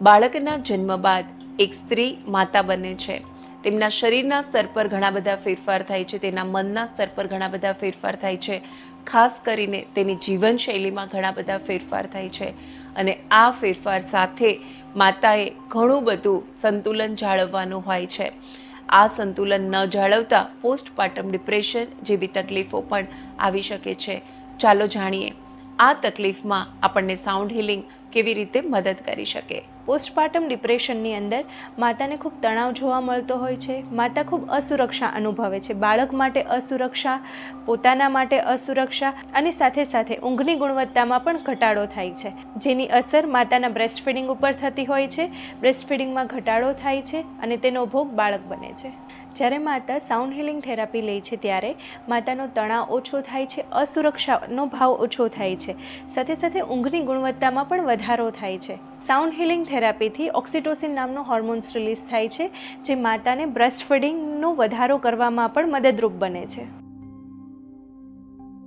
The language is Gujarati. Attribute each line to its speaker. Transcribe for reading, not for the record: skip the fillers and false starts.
Speaker 1: બાળકના જન્મ બાદ એક સ્ત્રી માતા બને છે. તેમના શરીરના સ્તર પર ઘણા બધા ફેરફાર થાય છે, તેના મનના સ્તર પર ઘણા બધા ફેરફાર થાય છે, ખાસ કરીને તેની જીવનશૈલીમાં ઘણા બધા ફેરફાર થાય છે. અને આ ફેરફાર સાથે માતાએ ઘણું બધું સંતુલન જાળવવાનું હોય છે. આ સંતુલન ન જાળવતા પોસ્ટપાર્ટમ ડિપ્રેશન જેવી તકલીફો પણ આવી શકે છે. ચાલો જાણીએ આ તકલીફમાં આપણને સાઉન્ડ હિલિંગ કેવી રીતે મદદ કરી શકે.
Speaker 2: પોસ્ટપાર્ટમ ડિપ્રેશનની અંદર માતાને ખૂબ તણાવ જોવા મળતો હોય છે. માતા ખૂબ અસુરક્ષા અનુભવે છે. બાળક માટે અસુરક્ષા, પોતાના માટે અસુરક્ષા અને સાથે સાથે ઊંઘની ગુણવત્તામાં પણ ઘટાડો થાય છે, જેની અસર માતાના બ્રેસ્ટ ફીડિંગ ઉપર થતી હોય છે. બ્રેસ્ટ ફીડિંગમાં ઘટાડો થાય છે અને તેનો ભોગ બાળક બને છે. જ્યારે માતા સાઉન્ડ હિલિંગ થેરાપી લે છે ત્યારે માતાનો તણાવ ઓછો થાય છે, અસુરક્ષાનો ભાવ ઓછો થાય છે, સાથે સાથે ઊંઘની ગુણવત્તામાં પણ વધારો થાય છે. સાઉન્ડ હિલિંગ થેરાપીથી ઓક્સિટોસિન નામનો હોર્મોન્સ રિલીઝ થાય છે, જે માતાને બ્રેસ્ટ ફીડિંગનો વધારો કરવામાં પણ મદદરૂપ બને છે.